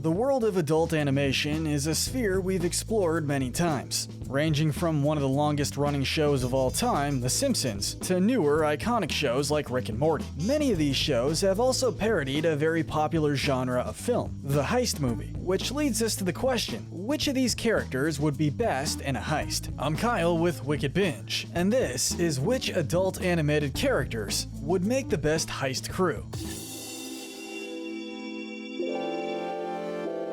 The world of adult animation is a sphere we've explored many times, ranging from one of the longest running shows of all time, The Simpsons, to newer iconic shows like Rick and Morty. Many of these shows have also parodied a very popular genre of film, the heist movie, which leads us to the question, which of these characters would be best in a heist? I'm Kyle with Wicked Binge, and this is which adult animated characters would make the best heist crew.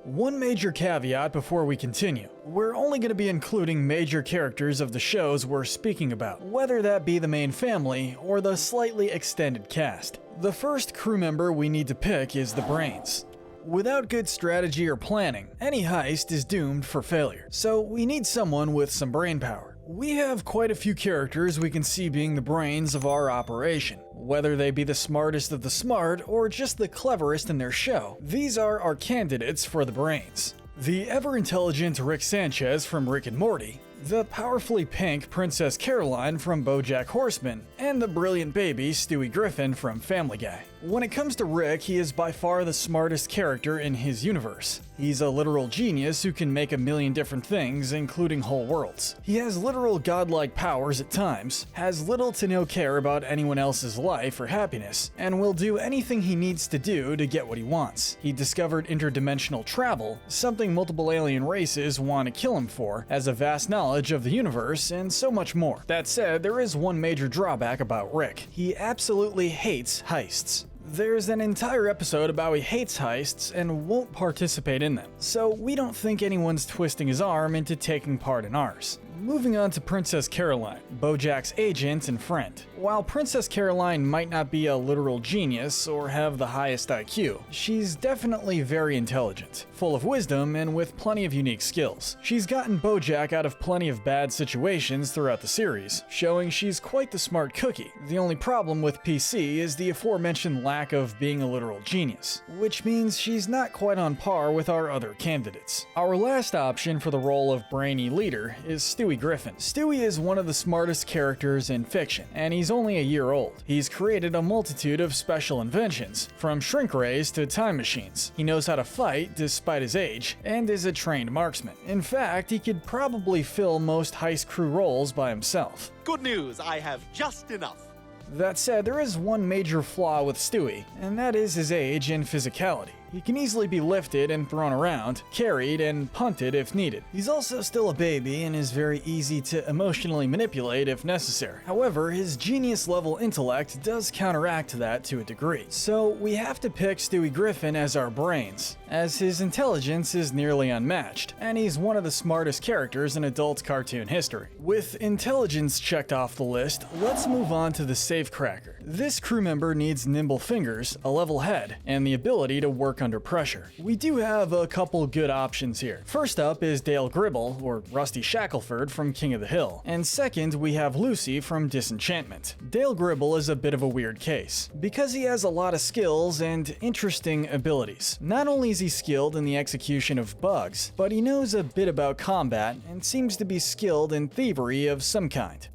One major caveat before we continue. We're only going to be including major characters of the shows we're speaking about, whether that be the main family or the slightly extended cast. The first crew member we need to pick is the brains. Without good strategy or planning, any heist is doomed for failure, so we need someone with some brainpower. We have quite a few characters we can see being the brains of our operation. Whether they be the smartest of the smart or just the cleverest in their show, these are our candidates for the brains. The ever-intelligent Rick Sanchez from Rick and Morty, the powerfully pink Princess Caroline from BoJack Horseman, and the brilliant baby Stewie Griffin from Family Guy. When it comes to Rick, he is by far the smartest character in his universe. He's a literal genius who can make a million different things, including whole worlds. He has literal godlike powers at times, has little to no care about anyone else's life or happiness, and will do anything he needs to do to get what he wants. He discovered interdimensional travel, something multiple alien races want to kill him for, has a vast knowledge of the universe, and so much more. That said, there is one major drawback about Rick. He absolutely hates heists. There's an entire episode about how he hates heists and won't participate in them, so we don't think anyone's twisting his arm into taking part in ours. Moving on to Princess Caroline, BoJack's agent and friend. While Princess Caroline might not be a literal genius or have the highest IQ, she's definitely very intelligent, full of wisdom, and with plenty of unique skills. She's gotten BoJack out of plenty of bad situations throughout the series, showing she's quite the smart cookie. The only problem with PC is the aforementioned lack of being a literal genius, which means she's not quite on par with our other candidates. Our last option for the role of brainy leader is Stewie Griffin. Stewie is one of the smartest characters in fiction, and he's only a year old. He's created a multitude of special inventions, from shrink rays to time machines. He knows how to fight despite his age, and is a trained marksman. In fact, he could probably fill most heist crew roles by himself. Good news, I have just enough. That said, there is one major flaw with Stewie, and that is his age and physicality. He can easily be lifted and thrown around, carried and punted if needed. He's also still a baby and is very easy to emotionally manipulate if necessary. However, his genius-level intellect does counteract that to a degree. So we have to pick Stewie Griffin as our brains, as his intelligence is nearly unmatched, and he's one of the smartest characters in adult cartoon history. With intelligence checked off the list, let's move on to the safecracker. This crew member needs nimble fingers, a level head, and the ability to work under pressure. We do have a couple good options here. First up is Dale Gribble, or Rusty Shackelford from King of the Hill, and second we have Lucy from Disenchantment. Dale Gribble is a bit of a weird case, because he has a lot of skills and interesting abilities. Not only is he skilled in the execution of bugs, but he knows a bit about combat and seems to be skilled in thievery of some kind.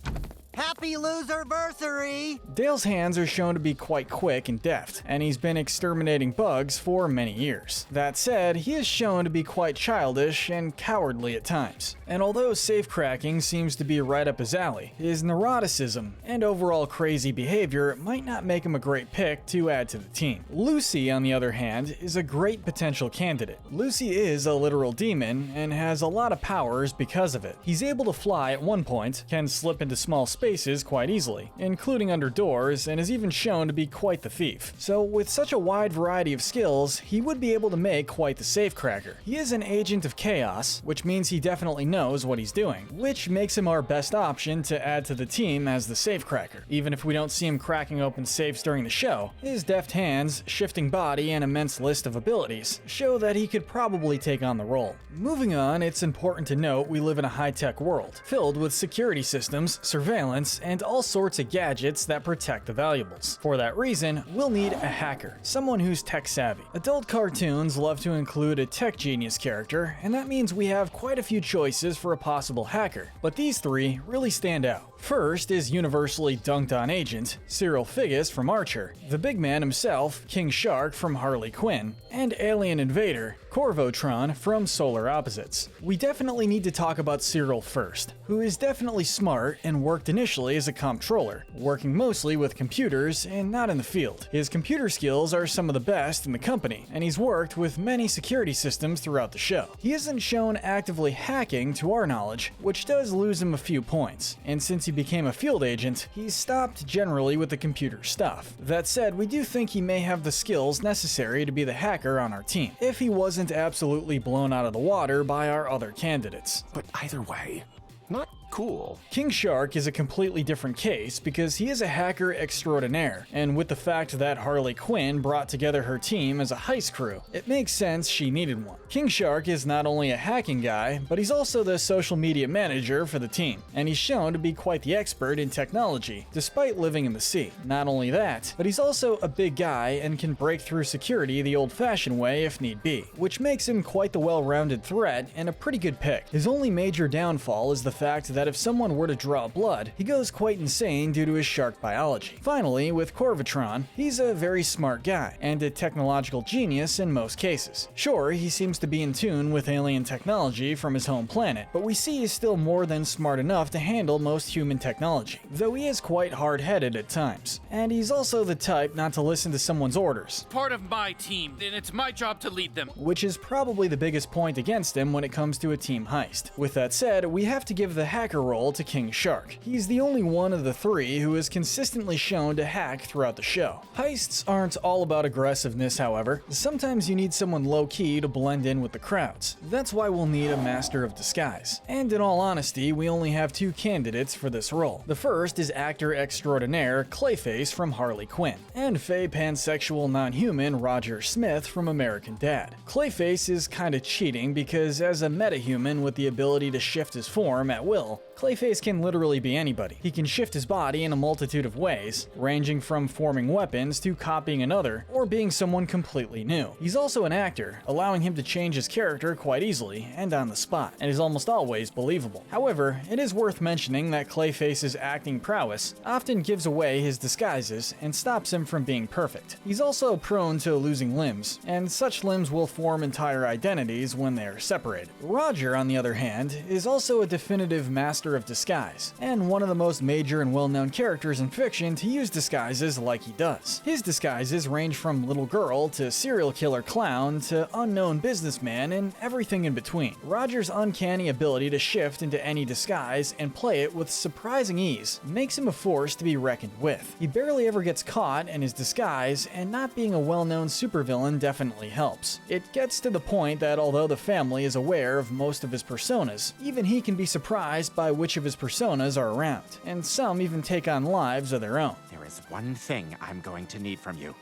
Happy loserversary! Dale's hands are shown to be quite quick and deft, and he's been exterminating bugs for many years. That said, he is shown to be quite childish and cowardly at times. And although safecracking seems to be right up his alley, his neuroticism and overall crazy behavior might not make him a great pick to add to the team. Lucy, on the other hand, is a great potential candidate. Lucy is a literal demon and has a lot of powers because of it. He's able to fly at one point, can slip into small spaces quite easily, including under doors, and is even shown to be quite the thief. So with such a wide variety of skills, he would be able to make quite the safecracker. He is an agent of chaos, which means he definitely knows what he's doing, which makes him our best option to add to the team as the safecracker. Even if we don't see him cracking open safes during the show, his deft hands, shifting body, and immense list of abilities show that he could probably take on the role. Moving on, it's important to note we live in a high-tech world, filled with security systems, surveillance, and all sorts of gadgets that protect the valuables. For that reason, we'll need a hacker, someone who's tech savvy. Adult cartoons love to include a tech genius character, and that means we have quite a few choices for a possible hacker, but these three really stand out. First is universally dunked on agent, Cyril Figgis from Archer, the big man himself, King Shark from Harley Quinn, and alien invader, Corvotron from Solar Opposites. We definitely need to talk about Cyril first, who is definitely smart and worked initially as a comptroller, working mostly with computers and not in the field. His computer skills are some of the best in the company, and he's worked with many security systems throughout the show. He isn't shown actively hacking to our knowledge, which does lose him a few points, and since he became a field agent, he's stopped generally with the computer stuff. That said, we do think he may have the skills necessary to be the hacker on our team, if he wasn't absolutely blown out of the water by our other candidates. But either way, not cool. King Shark is a completely different case because he is a hacker extraordinaire, and with the fact that Harley Quinn brought together her team as a heist crew, it makes sense she needed one. King Shark is not only a hacking guy, but he's also the social media manager for the team, and he's shown to be quite the expert in technology, despite living in the sea. Not only that, but he's also a big guy and can break through security the old-fashioned way if need be, which makes him quite the well-rounded threat and a pretty good pick. His only major downfall is the fact that if someone were to draw blood, he goes quite insane due to his shark biology. Finally, with Corvotron, he's a very smart guy, and a technological genius in most cases. Sure, he seems to be in tune with alien technology from his home planet, but we see he's still more than smart enough to handle most human technology, though he is quite hard-headed at times. And he's also the type not to listen to someone's orders, Part of my team, and it's my job to lead them. which is probably the biggest point against him when it comes to a team heist. With that said, we have to give the hacker role to King Shark. He's the only one of the three who is consistently shown to hack throughout the show. Heists aren't all about aggressiveness, however. Sometimes you need someone low-key to blend in with the crowds. That's why we'll need a master of disguise. And in all honesty, we only have two candidates for this role. The first is actor extraordinaire Clayface from Harley Quinn, and fey pansexual non-human Roger Smith from American Dad. Clayface is kinda cheating because as a metahuman with the ability to shift his form at will, Clayface can literally be anybody. He can shift his body in a multitude of ways, ranging from forming weapons to copying another, or being someone completely new. He's also an actor, allowing him to change his character quite easily and on the spot, and is almost always believable. However, it is worth mentioning that Clayface's acting prowess often gives away his disguises and stops him from being perfect. He's also prone to losing limbs, and such limbs will form entire identities when they are separated. Roger, on the other hand, is also a definitive master of disguise, and one of the most major and well-known characters in fiction to use disguises like he does. His disguises range from little girl to serial killer clown to unknown businessman and everything in between. Roger's uncanny ability to shift into any disguise and play it with surprising ease makes him a force to be reckoned with. He barely ever gets caught in his disguise, and not being a well-known supervillain definitely helps. It gets to the point that although the family is aware of most of his personas, even he can be surprised by which of his personas are around, and some even take on lives of their own. There is one thing I'm going to need from you.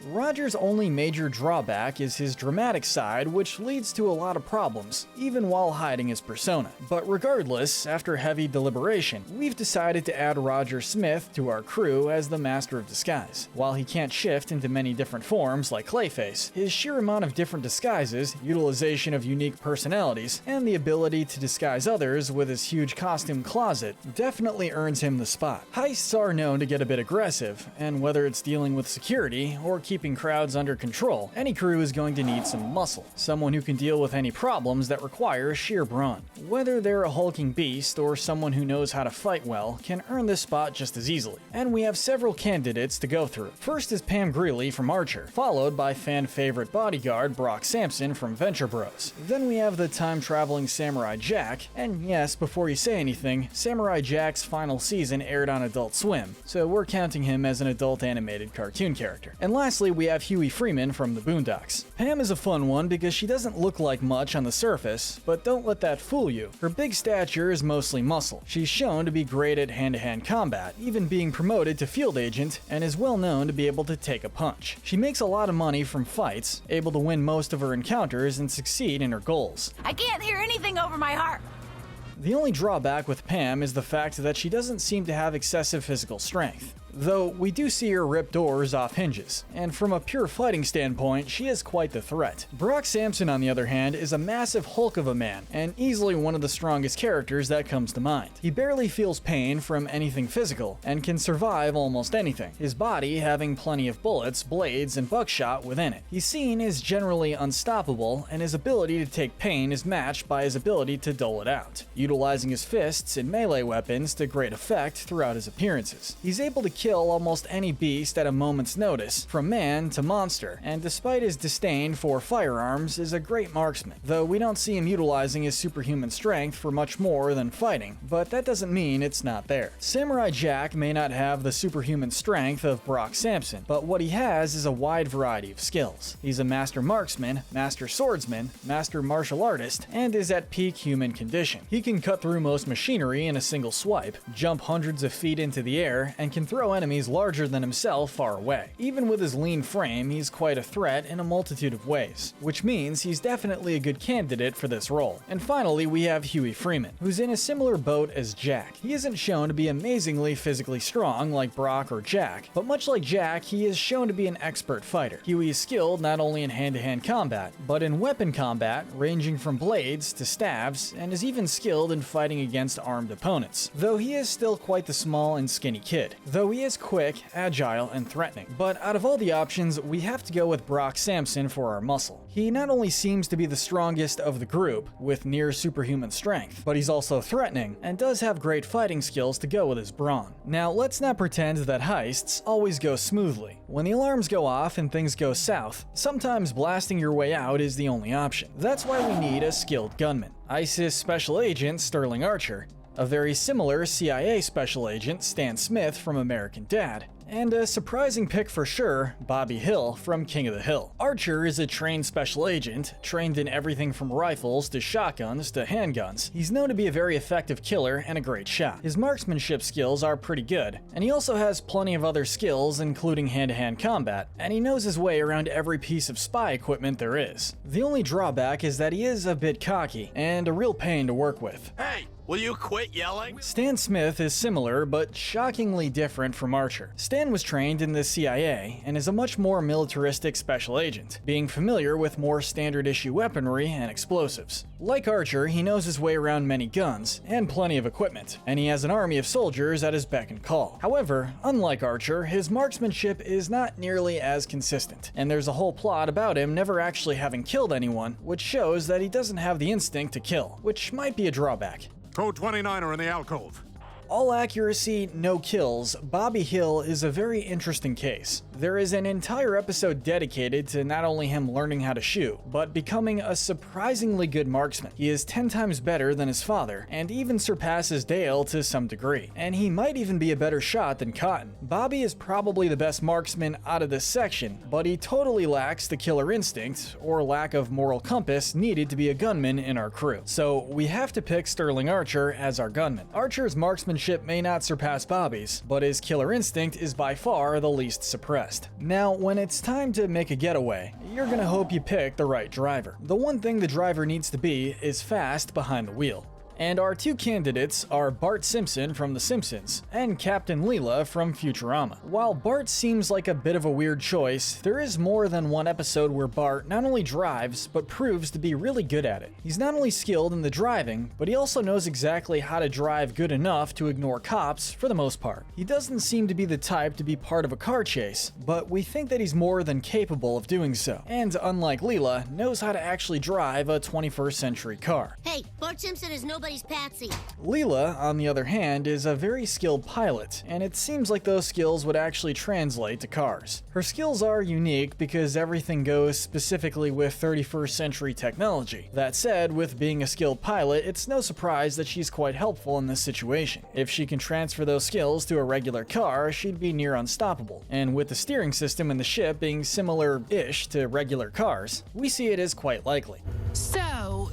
Roger's only major drawback is his dramatic side, which leads to a lot of problems, even while hiding his persona. But regardless, after heavy deliberation, we've decided to add Roger Smith to our crew as the Master of Disguise. While he can't shift into many different forms like Clayface, his sheer amount of different disguises, utilization of unique personalities, and the ability to disguise others with his huge costume closet definitely earns him the spot. Heists are known to get a bit aggressive, and whether it's dealing with security or keeping crowds under control, any crew is going to need some muscle, someone who can deal with any problems that require sheer brawn. Whether they're a hulking beast or someone who knows how to fight well can earn this spot just as easily, and we have several candidates to go through. First is Pam Greeley from Archer, followed by fan favorite bodyguard Brock Sampson from Venture Bros. Then we have the time-traveling Samurai Jack, and yes, before you say anything, Samurai Jack's final season aired on Adult Swim, so we're counting him as an adult animated cartoon character. And lastly, we have Huey Freeman from the Boondocks. Pam is a fun one because she doesn't look like much on the surface, but don't let that fool you. Her big stature is mostly muscle. She's shown to be great at hand-to-hand combat, even being promoted to field agent, and is well known to be able to take a punch. She makes a lot of money from fights, able to win most of her encounters and succeed in her goals. I can't hear anything over my heart. The only drawback with Pam is the fact that she doesn't seem to have excessive physical strength. though we do see her rip doors off hinges, and from a pure fighting standpoint, she is quite the threat. Brock Samson, on the other hand, is a massive hulk of a man, and easily one of the strongest characters that comes to mind. He barely feels pain from anything physical, and can survive almost anything, his body having plenty of bullets, blades, and buckshot within it. He's seen as generally unstoppable, and his ability to take pain is matched by his ability to dole it out, utilizing his fists and melee weapons to great effect throughout his appearances. He's able to kill almost any beast at a moment's notice, from man to monster, and despite his disdain for firearms, is a great marksman, though we don't see him utilizing his superhuman strength for much more than fighting, but that doesn't mean it's not there. Samurai Jack may not have the superhuman strength of Brock Samson, but what he has is a wide variety of skills. He's a master marksman, master swordsman, master martial artist, and is at peak human condition. He can cut through most machinery in a single swipe, jump hundreds of feet into the air, and can throw enemies larger than himself far away. Even with his lean frame, he's quite a threat in a multitude of ways, which means he's definitely a good candidate for this role. And finally, we have Huey Freeman, who's in a similar boat as Jack. He isn't shown to be amazingly physically strong like Brock or Jack, but much like Jack, he is shown to be an expert fighter. Huey is skilled not only in hand-to-hand combat, but in weapon combat, ranging from blades to staves, and is even skilled in fighting against armed opponents, though he is still quite the small and skinny kid. Though he is quick, agile, and threatening. But out of all the options, we have to go with Brock Samson for our muscle. He not only seems to be the strongest of the group, with near superhuman strength, but he's also threatening, and does have great fighting skills to go with his brawn. Now, let's not pretend that heists always go smoothly. When the alarms go off and things go south, sometimes blasting your way out is the only option. That's why we need a skilled gunman. ISIS Special Agent Sterling Archer, a very similar CIA Special Agent Stan Smith from American Dad, and a surprising pick for sure, Bobby Hill from King of the Hill. Archer is a trained special agent, trained in everything from rifles to shotguns to handguns. He's known to be a very effective killer and a great shot. His marksmanship skills are pretty good, and he also has plenty of other skills including hand-to-hand combat, and he knows his way around every piece of spy equipment there is. The only drawback is that he is a bit cocky, and a real pain to work with. Hey, will you quit yelling? Stan Smith is similar, but shockingly different from Archer. Stan was trained in the CIA and is a much more militaristic special agent, being familiar with more standard issue weaponry and explosives. Like Archer, he knows his way around many guns and plenty of equipment, and he has an army of soldiers at his beck and call. However, unlike Archer, his marksmanship is not nearly as consistent, and there's a whole plot about him never actually having killed anyone, which shows that he doesn't have the instinct to kill, which might be a drawback. Code 29er in the alcove. All accuracy, no kills, Bobby Hill is a very interesting case. There is an entire episode dedicated to not only him learning how to shoot, but becoming a surprisingly good marksman. He is 10 times better than his father, and even surpasses Dale to some degree. And he might even be a better shot than Cotton. Bobby is probably the best marksman out of this section, but he totally lacks the killer instinct, or lack of moral compass needed to be a gunman in our crew. So we have to pick Sterling Archer as our gunman. Archer's marksmanship may not surpass Bobby's, but his killer instinct is by far the least suppressed. Now, when it's time to make a getaway, you're gonna hope you pick the right driver. The one thing the driver needs to be is fast behind the wheel. And our two candidates are Bart Simpson from The Simpsons and Captain Leela from Futurama. While Bart seems like a bit of a weird choice, there is more than one episode where Bart not only drives, but proves to be really good at it. He's not only skilled in the driving, but he also knows exactly how to drive good enough to ignore cops for the most part. He doesn't seem to be the type to be part of a car chase, but we think that he's more than capable of doing so, and unlike Leela, knows how to actually drive a 21st century car. Hey, Bart Simpson is nobody's patsy. Leela, on the other hand, is a very skilled pilot, and it seems like those skills would actually translate to cars. Her skills are unique because everything goes specifically with 31st century technology. That said, with being a skilled pilot, it's no surprise that she's quite helpful in this situation. If she can transfer those skills to a regular car, she'd be near unstoppable. And with the steering system in the ship being similar-ish to regular cars, we see it as quite likely. So,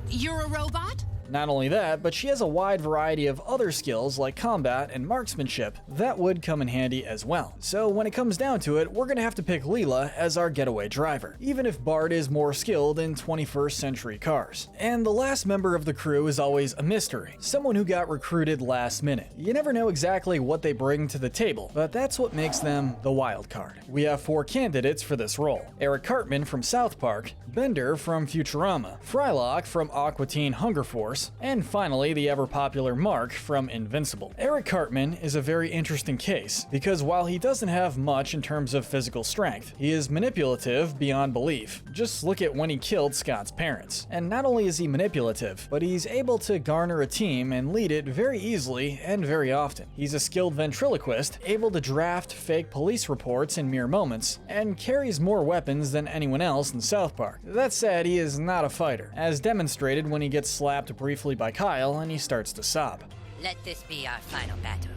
you're a robot? Not only that, but she has a wide variety of other skills like combat and marksmanship that would come in handy as well. So when it comes down to it, we're gonna have to pick Leela as our getaway driver, even if Bart is more skilled in 21st century cars. And the last member of the crew is always a mystery, someone who got recruited last minute. You never know exactly what they bring to the table, but that's what makes them the wild card. We have 4 candidates for this role: Eric Cartman from South Park, Bender from Futurama, Frylock from Aqua Teen Hunger Force, and finally the ever-popular Mark from Invincible. Eric Cartman is a very interesting case, because while he doesn't have much in terms of physical strength, he is manipulative beyond belief. Just look at when he killed Scott's parents. And not only is he manipulative, but he's able to garner a team and lead it very easily and very often. He's a skilled ventriloquist, able to draft fake police reports in mere moments, and carries more weapons than anyone else in South Park. That said, he is not a fighter, as demonstrated when he gets slapped briefly by Kyle and he starts to sob. Let this be our final battle.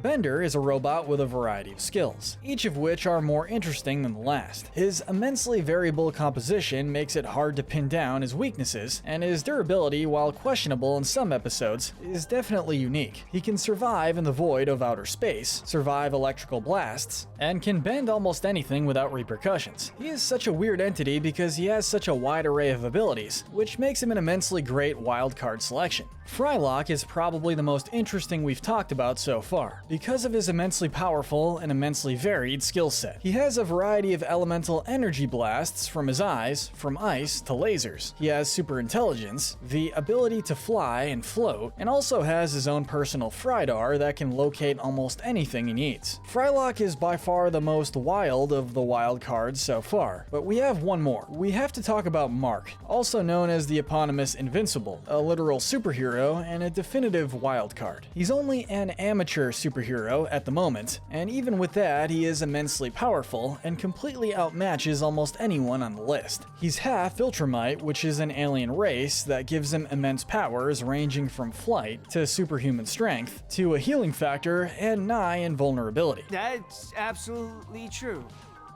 Bender is a robot with a variety of skills, each of which are more interesting than the last. His immensely variable composition makes it hard to pin down his weaknesses, and his durability, while questionable in some episodes, is definitely unique. He can survive in the void of outer space, survive electrical blasts, and can bend almost anything without repercussions. He is such a weird entity because he has such a wide array of abilities, which makes him an immensely great wildcard selection. Frylock is probably the most interesting we've talked about so far, because of his immensely powerful and immensely varied skill set. He has a variety of elemental energy blasts from his eyes, from ice to lasers. He has super intelligence, the ability to fly and float, and also has his own personal Frydar that can locate almost anything he needs. Frylock is by far the most wild of the wild cards so far, but we have one more. We have to talk about Mark, also known as the eponymous Invincible, a literal superhero and a definitive wild card. He's only an amateur superhero at the moment, and even with that, he is immensely powerful and completely outmatches almost anyone on the list. He's half Viltrumite, which is an alien race that gives him immense powers ranging from flight to superhuman strength to a healing factor and nigh invulnerability. That's absolutely true.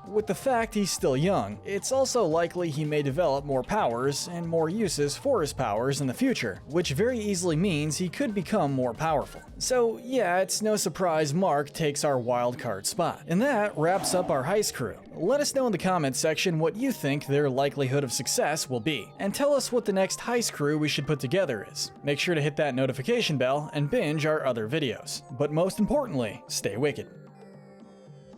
With the fact he's still young, it's also likely he may develop more powers and more uses for his powers in the future, which very easily means he could become more powerful. So yeah, it's no surprise Mark takes our wildcard spot. And that wraps up our heist crew. Let us know in the comments section what you think their likelihood of success will be, and tell us what the next heist crew we should put together is. Make sure to hit that notification bell and binge our other videos. But most importantly, stay wicked.